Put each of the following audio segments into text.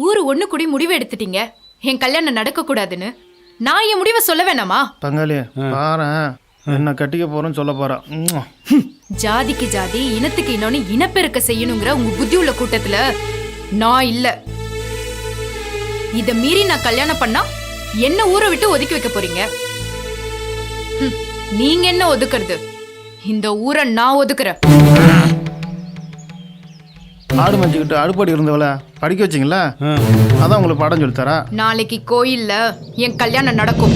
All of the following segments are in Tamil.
ஊரு ஒண்ணு கூடி முடிவு எடுத்துட்டீங்க என் கல்யாணம் நடக்க கூடாதுன்னு. நான் என் முடிவை சொல்ல வேணாமா? பங்காளி பாரு, என்ன கட்டிக்க போறேன்னு சொல்ல போறா. ஜாதிக்கு ஜாதி, இனத்துக்கு இன்னொன்னு இனப்பெருக்க செய்யணுங்கிற உங்க புத்தி உள்ள கூட்டத்துல நான் இல்ல. இத மீறி நான் கல்யாணம் பண்ணா என்ன ஊரை விட்டு ஒதுக்கி வைக்க போறீங்க? நீங்க என்ன ஒதுக்குறது? இந்த ஊரை நான் ஒதுக்குறேன். ஆடு மஞ்சிக்கிட்டு அடுப்பாடி இருந்தவள படிக்க வச்சிங்களா, அதான் உங்களுக்கு பாடம் சொல்லி தரா. நாளைக்கு கோயில்ல என் கல்யாணம் நடக்கும்.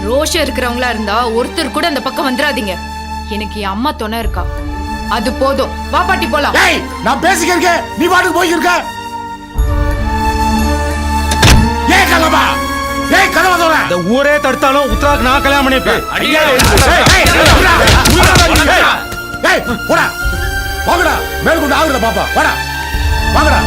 ரோஷம் இருக்கிறவங்களா இருந்தா ஒருத்தர் கூட அந்த பக்கம் வந்துடாதீங்க. எனக்கு என் அம்மா துணை இருக்கா, அது போதும். வா பாட்டி போலாம். நான் பேசிக்கிறேன், நீ பாட்டுக்கு போய்க்கிருக்க. ஏய் கலவா, ஏய் கலவா தோற. இந்த ஊரே தடுத்தாலும் உத்தராக்கு நான் கல்யாணம் பண்ணிப்பேன். ஏய் போடா, வாங்கடா, மேல கொண்டு ஆகுறத பாப்பா. வாடா, வாங்கடா.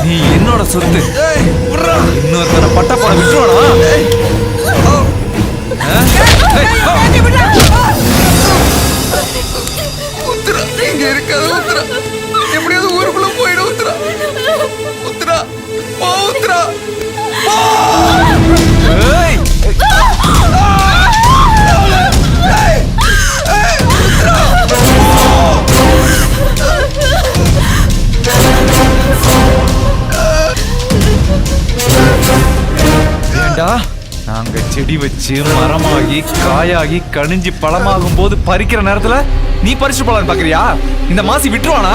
நீ என்னோட சொத்து, இன்னொருத்தர பட்ட போட விட்டுருவானா? உத்தரா இங்க இருக்காது. உத்தரா எப்படியாவது ஊருக்குள்ள போயிடு. உத்தரா, உத்தரா போ. உத்தரா நாங்க செடி வச்சு மரமாகி காயாகி கனிஞ்சு பழமாகும் போது பறிக்கிற நேரத்துல நீ பறிச்சு போலான்னு பாக்குறியா? இந்த மாசி விட்டுருவானா?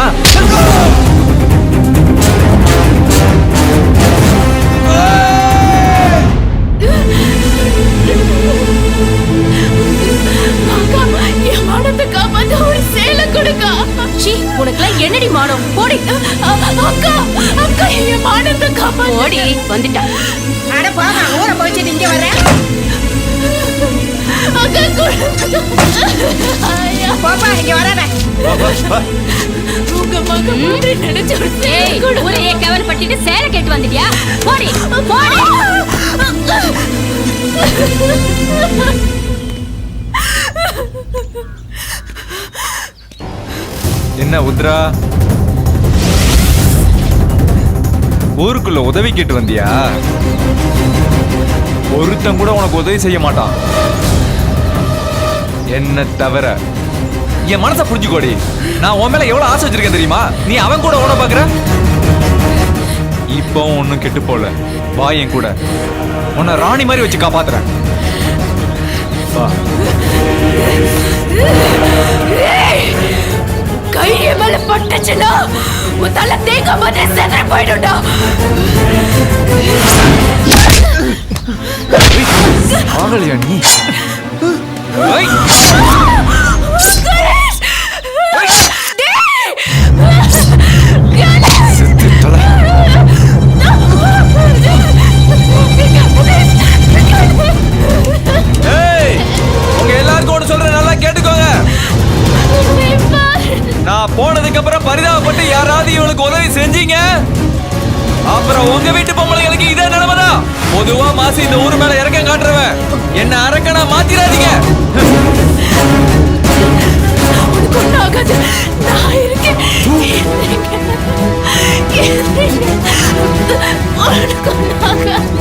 என்னடி மானம்? போடி அக்கா, அக்கா என் மானத்தை காப்பா. ஓடி வந்துட்டா. அட போங்க, ஊரை போயிட்டு இங்க வரேன். அக்கா பாப்பா இங்க வரவே. உங்க மகன் மூடி நினைச்சு ஊரையே கவல் பட்டிட்டு சேலை கேட்டு வந்துட்டியா? போடி போடி. என்ன உத்ரா, ஊருக்குள்ள உதவி கேட்டு வந்தியா? ஒருத்தன் கூட உனக்கு உதவி செய்ய மாட்டான் என்ன தவிர. என் மனசை புரிஞ்சுக்கோடி. நான் உன் மேல எவ்வளவு ஆசை வச்சிருக்கேன் தெரியுமா? நீ அவன் கூட ஓட பாக்குற. இப்போ ஒன்னும் கெட்டு போல. வா என் கூட, உன்னை ராணி மாதிரி வச்சு காப்பாத்துறேன். வா. கைய மேல பட்டுச்சுன்னா உன் தலை தேங்க மாதிரி செதற போயிடும்டா. ஆகலையா நீ? உங்க எல்லாருக்கும் ஒண்ணு சொல்றேன், நல்லா கேட்டுக்கோங்க. நான் போனதுக்கு அப்புறம் பரிதாபப்பட்டு யாராவது இவளுக்கு உதவி செஞ்சீங்க, அப்புறம் உங்க வீட்டு பொம்பளைங்களுக்கு இதே நிலைமைதான். பொதுவா மாசி இந்த ஊர் மேல இறக்கம் காட்டுறவன். என்ன அரக்கனா மாத்திராதீங்க. நான் இருக்கேன். உனக்கு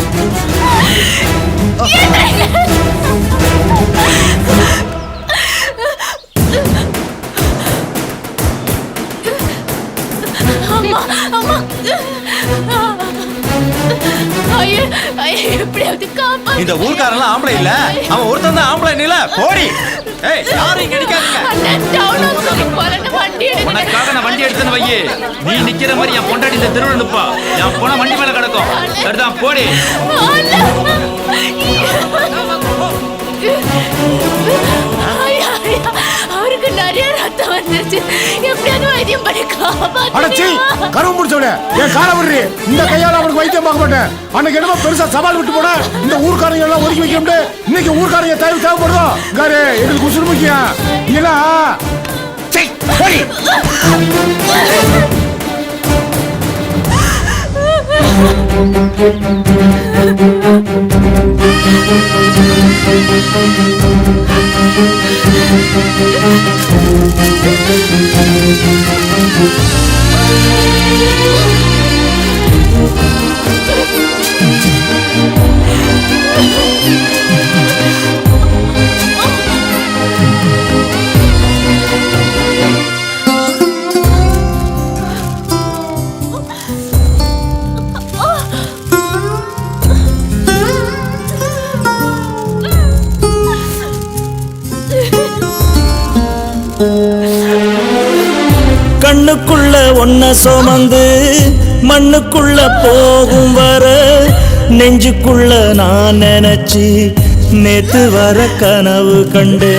எப்படியாவது காப்பா. இந்த ஊர்க்காரன் ஆம்பளை இல்ல, அவன் ஒருத்தன் தான் ஆம்பளை நில போடி. ஏய், யாரும் இங்க நிக்காதீங்க. உனக்காக நான் வண்டி எடுத்துன்னு வையே. நீ நிக்கிற மாதிரி என் பொண்டாட்டி இந்த தெருவில் நிப்பா. என் போன வண்டி மேல கிடக்கும். சரிதான், போடி. அவருக்கு நிறைய ரத்தம் வந்துருச்சு. எப்படியாவது வைத்தியம் பண்ணி அடச்சி கரும்பு முடிச்சவனே, என் காலை விடுறி. இந்த கையால அவனுக்கு வைத்தியம் பார்க்க மாட்டேன். அன்னைக்கு என்னமோ பெருசா சவால் விட்டு போன இந்த ஊர்க்காரங்க எல்லாம் ஒதுக்கி வைக்க முடியும். இன்னைக்கு ஊர்க்காரங்க தேவைப்படுதோ காரு எங்களுக்கு உசுறு முக்கியம். இல்ல கண்ணுக்குள்ள ஒன்ன சுமந்து மண்ணுக்குள்ள போகும் வர நெஞ்சுக்குள்ள நான் நினைச்சு நேத்து வர கனவு கண்டேன்.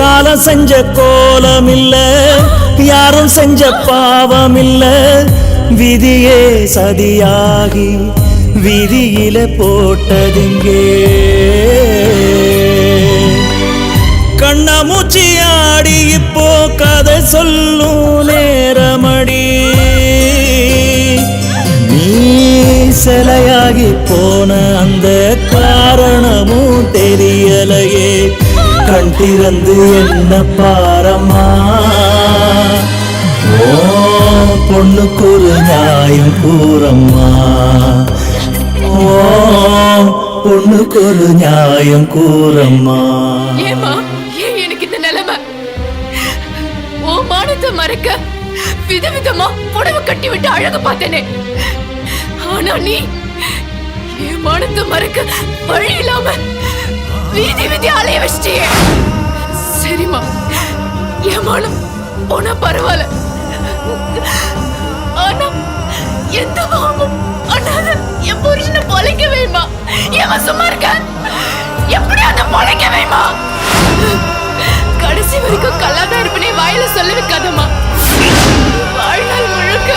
காலம் செஞ்ச கோலம் இல்ல, யாரும் செஞ்ச பாவம் இல்ல, விதியே சதியாகி விதியில போட்டதிங்கே. கண்ணாமூச்சி ஆடி இப்போ கதை சொல்லும் நேரமடி. நீ சிலையாகி போன அந்த காரணமும் தெரியலையே. கண் திறந்து என்ன பாரம்மா, ஓ பொண்ணுக்கு ஒரு நியாயம் கூறம்மா, ஓ பொண்ணுக்கு ஒரு நியாயம் கூறம்மா. ஏமா ஏன் எனக்கு இந்த நிலைமை? ஓ மானத்தை மறைக்க விதவிதமா புடவை கட்டி விட்டு அழகு பார்த்தேனே. ஆனா நீ என் மானத்தை மறைக்க வழி இல்லாம வீதி வீதி அலைய வச்சிட்டியே. சரிம்மா, என் மானம் போனா பரவாயில்ல. ஆனா எந்த மாமும் அண்ணாத என் புருஷனை பொழைக்க வேமா. ஏமா சும்மா இருக்க? எப்படி அந்த பொழைக்க வேமா? கடைசி வரைக்கும் கல்லாதான் இருப்பனே வாயில சொல்ல வைக்காதம்மா. வாழ்நாள் முழுக்க